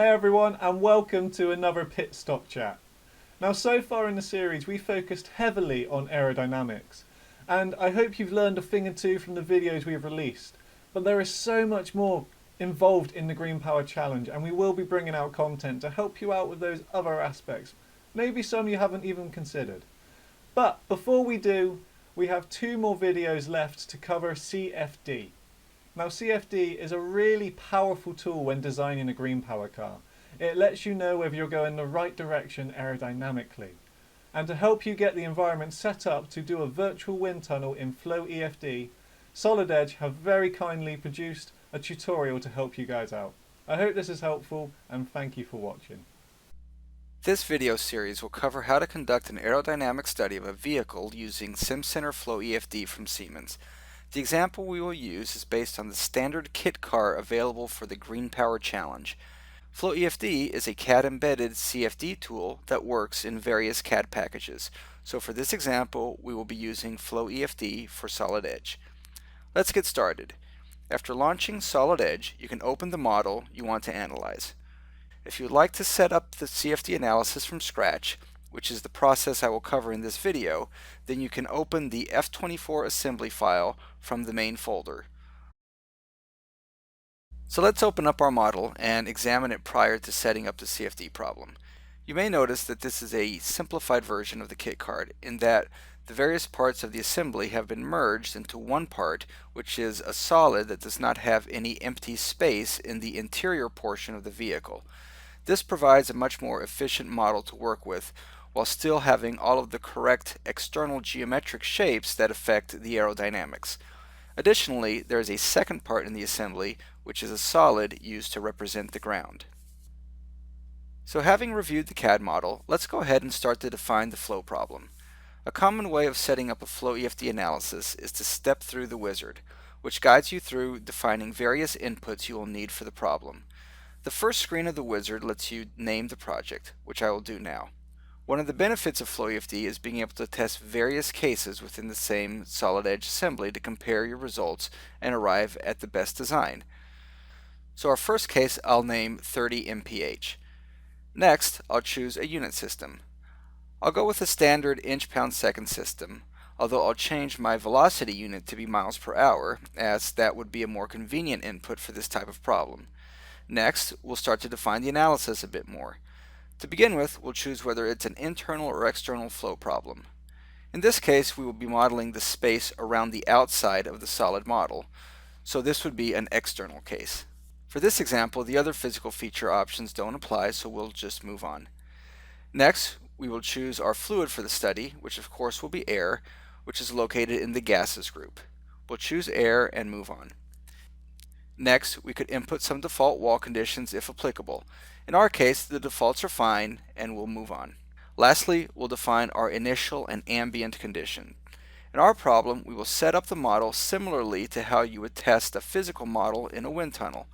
Hey everyone, and welcome to another PitStop chat. Now, so far in the series, we focused heavily on aerodynamics, and I hope you've learned a thing or two from the videos we've released. But there is so much more involved in the Greenpower challenge, and we will be bringing out content to help you out with those other aspects, maybe some you haven't even considered. But before we do, we have two more videos left to cover CFD. Now, CFD is a really powerful tool when designing a Greenpower car. It lets you know whether you're going the right direction aerodynamically. And to help you get the environment set up to do a virtual wind tunnel in Flow EFD, Solid Edge have very kindly produced a tutorial to help you guys out. I hope this is helpful, and thank you for watching. This video series will cover how to conduct an aerodynamic study of a vehicle using SimCenter Flow EFD from Siemens. The example we will use is based on the standard kit car available for the Greenpower Challenge. Flow EFD is a CAD-embedded CFD tool that works in various CAD packages. So for this example, we will be using Flow EFD for Solid Edge. Let's get started. After launching Solid Edge, you can open the model you want to analyze. If you would like to set up the CFD analysis from scratch, which is the process I will cover in this video, then you can open the F24 assembly file from the main folder. So let's open up our model and examine it prior to setting up the CFD problem. You may notice that this is a simplified version of the kit card in that the various parts of the assembly have been merged into one part, which is a solid that does not have any empty space in the interior portion of the vehicle. This provides a much more efficient model to work with while still having all of the correct external geometric shapes that affect the aerodynamics. Additionally, there is a second part in the assembly, which is a solid used to represent the ground. So having reviewed the CAD model, let's go ahead and start to define the flow problem. A common way of setting up a Flow EFD analysis is to step through the wizard, which guides you through defining various inputs you will need for the problem. The first screen of the wizard lets you name the project, which I will do now. One of the benefits of FloEFD is being able to test various cases within the same Solid Edge assembly to compare your results and arrive at the best design. So our first case I'll name 30 mph. Next, I'll choose a unit system. I'll go with a standard inch-pound-second system, although I'll change my velocity unit to be miles per hour, as that would be a more convenient input for this type of problem. Next, we'll start to define the analysis a bit more. To begin with, we'll choose whether it's an internal or external flow problem. In this case, we will be modeling the space around the outside of the solid model, so this would be an external case. For this example, the other physical feature options don't apply, so we'll just move on. Next, we will choose our fluid for the study, which of course will be air, which is located in the gases group. We'll choose air and move on. Next, we could input some default wall conditions if applicable. In our case, the defaults are fine, and we'll move on. Lastly, we'll define our initial and ambient condition. In our problem, we will set up the model similarly to how you would test a physical model in a wind tunnel,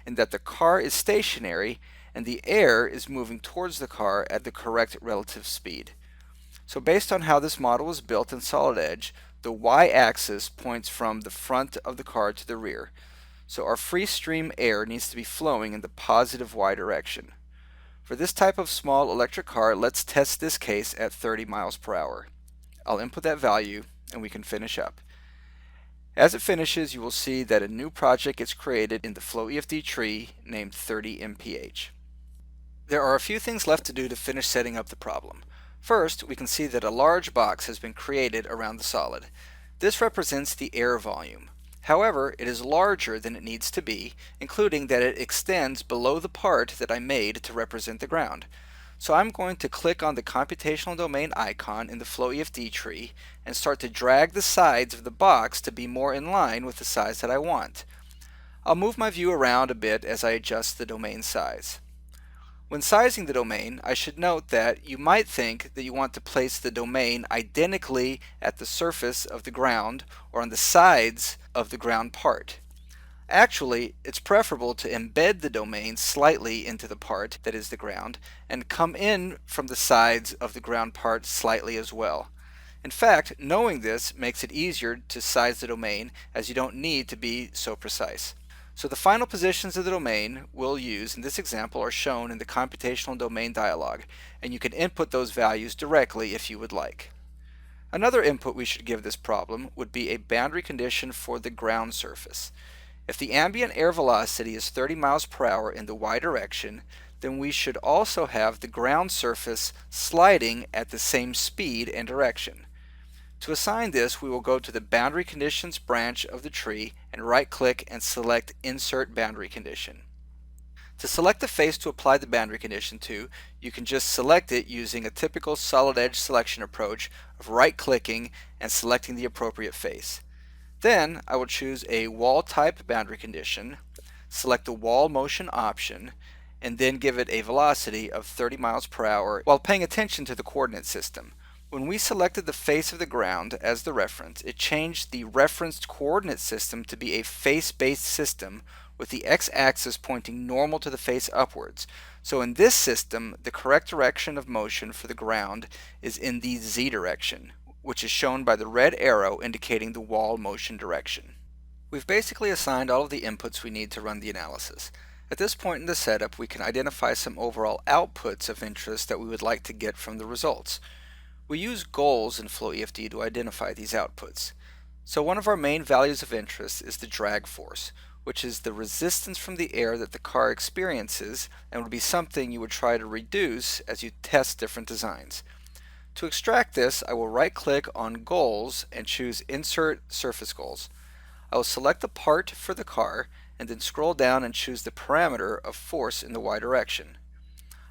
in that the car is stationary and the air is moving towards the car at the correct relative speed. So based on how this model was built in Solid Edge, the y-axis points from the front of the car to the rear. So our free stream air needs to be flowing in the positive y direction. For this type of small electric car, let's test this case at 30 miles per hour. I'll input that value and we can finish up. As it finishes, you will see that a new project is created in the Flow EFD tree named 30 mph. There are a few things left to do to finish setting up the problem. First, we can see that a large box has been created around the solid. This represents the air volume. However, it is larger than it needs to be, including that it extends below the part that I made to represent the ground. So I'm going to click on the Computational Domain icon in the Flow EFD tree and start to drag the sides of the box to be more in line with the size that I want. I'll move my view around a bit as I adjust the domain size. When sizing the domain, I should note that you might think that you want to place the domain identically at the surface of the ground or on the sides of the ground part. Actually, it's preferable to embed the domain slightly into the part that is the ground and come in from the sides of the ground part slightly as well. In fact, knowing this makes it easier to size the domain as you don't need to be so precise. So the final positions of the domain we'll use in this example are shown in the Computational Domain dialog, and you can input those values directly if you would like. Another input we should give this problem would be a boundary condition for the ground surface. If the ambient air velocity is 30 miles per hour in the y direction, then we should also have the ground surface sliding at the same speed and direction. To assign this, we will go to the Boundary Conditions branch of the tree and right-click and select Insert Boundary Condition. To select the face to apply the boundary condition to, you can just select it using a typical solid edge selection approach of right-clicking and selecting the appropriate face. Then I will choose a wall type boundary condition, select the wall motion option, and then give it a velocity of 30 miles per hour while paying attention to the coordinate system. When we selected the face of the ground as the reference, it changed the referenced coordinate system to be a face-based system with the x-axis pointing normal to the face upwards. So in this system, the correct direction of motion for the ground is in the z direction, which is shown by the red arrow indicating the wall motion direction. We've basically assigned all of the inputs we need to run the analysis. At this point in the setup, we can identify some overall outputs of interest that we would like to get from the results. We use goals in FloEFD to identify these outputs. So one of our main values of interest is the drag force, which is the resistance from the air that the car experiences and would be something you would try to reduce as you test different designs. To extract this, I will right-click on Goals and choose Insert Surface Goals. I will select the part for the car and then scroll down and choose the parameter of force in the y direction.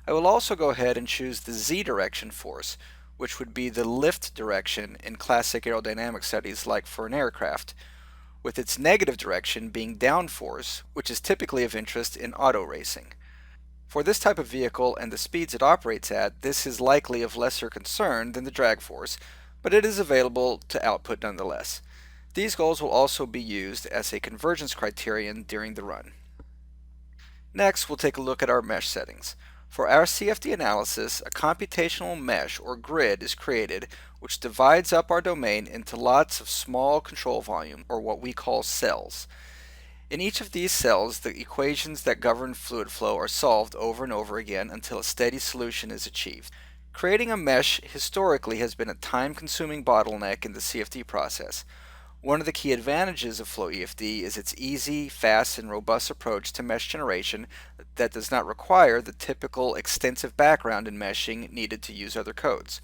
I will also go ahead and choose the z direction force, which would be the lift direction in classic aerodynamic studies like for an aircraft, with its negative direction being down force, which is typically of interest in auto racing. For this type of vehicle and the speeds it operates at, this is likely of lesser concern than the drag force, but it is available to output nonetheless. These goals will also be used as a convergence criterion during the run. Next, we'll take a look at our mesh settings. For our CFD analysis, a computational mesh or grid is created which divides up our domain into lots of small control volume, or what we call cells. In each of these cells, the equations that govern fluid flow are solved over and over again until a steady solution is achieved. Creating a mesh historically has been a time-consuming bottleneck in the CFD process. One of the key advantages of Flow EFD is its easy, fast, and robust approach to mesh generation that does not require the typical extensive background in meshing needed to use other codes.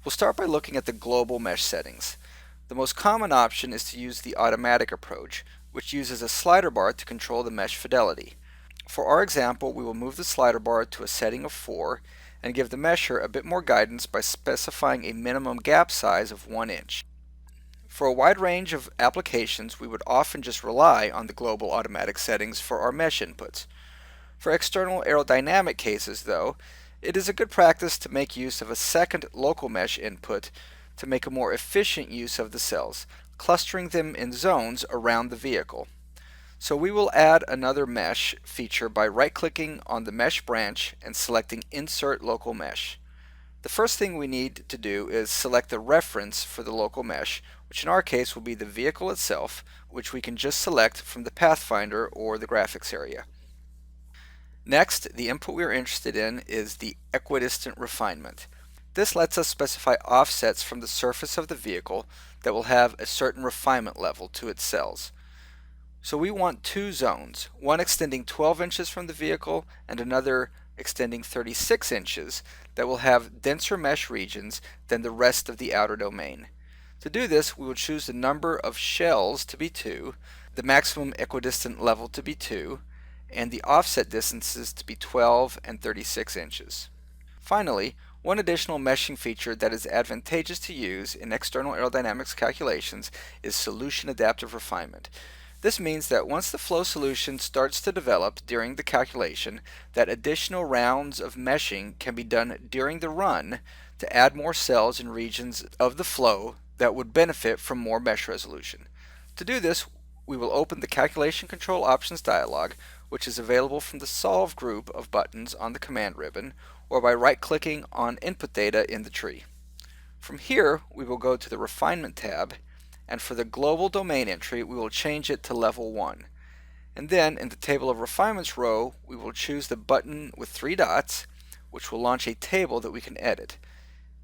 We'll start by looking at the global mesh settings. The most common option is to use the automatic approach, which uses a slider bar to control the mesh fidelity. For our example, we will move the slider bar to a setting of 4 and give the mesher a bit more guidance by specifying a minimum gap size of 1 inch. For a wide range of applications, we would often just rely on the global automatic settings for our mesh inputs. For external aerodynamic cases, though, it is a good practice to make use of a second local mesh input to make a more efficient use of the cells, clustering them in zones around the vehicle. So we will add another mesh feature by right-clicking on the mesh branch and selecting Insert Local Mesh. The first thing we need to do is select the reference for the local mesh, which in our case will be the vehicle itself, which we can just select from the Pathfinder or the graphics area. Next, the input we are interested in is the equidistant refinement. This lets us specify offsets from the surface of the vehicle that will have a certain refinement level to its cells. So we want two zones, one extending 12 inches from the vehicle and another extending 36 inches that will have denser mesh regions than the rest of the outer domain. To do this, we will choose the number of shells to be 2, the maximum equidistant level to be 2, and the offset distances to be 12 and 36 inches. Finally, one additional meshing feature that is advantageous to use in external aerodynamics calculations is solution adaptive refinement. This means that once the flow solution starts to develop during the calculation, that additional rounds of meshing can be done during the run to add more cells and regions of the flow that would benefit from more mesh resolution. To do this, we will open the Calculation Control Options dialog, which is available from the Solve group of buttons on the command ribbon, or by right-clicking on Input Data in the tree. From here, we will go to the Refinement tab, and for the global domain entry, we will change it to level 1. And then in the Table of Refinements row, we will choose the button with 3 dots, which will launch a table that we can edit.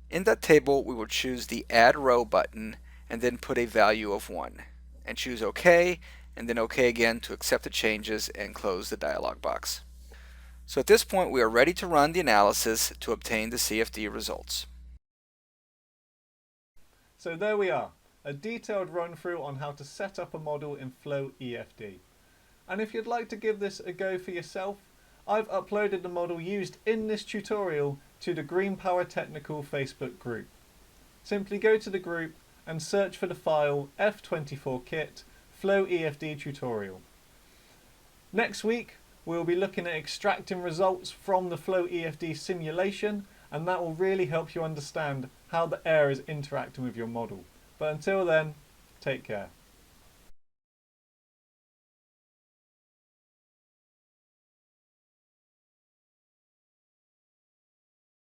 In that table, we will choose the Add Row button and then put a value of 1. And choose OK, and then OK again to accept the changes and close the dialog box. So at this point, we are ready to run the analysis to obtain the CFD results. So there we are, a detailed run through on how to set up a model in Flow EFD. And if you'd like to give this a go for yourself, I've uploaded the model used in this tutorial to the Greenpower Technical Facebook group. Simply go to the group and search for the file F24kit Flow EFD tutorial. Next week we'll be looking at extracting results from the Flow EFD simulation, and that will really help you understand how the air is interacting with your model. But until then, take care.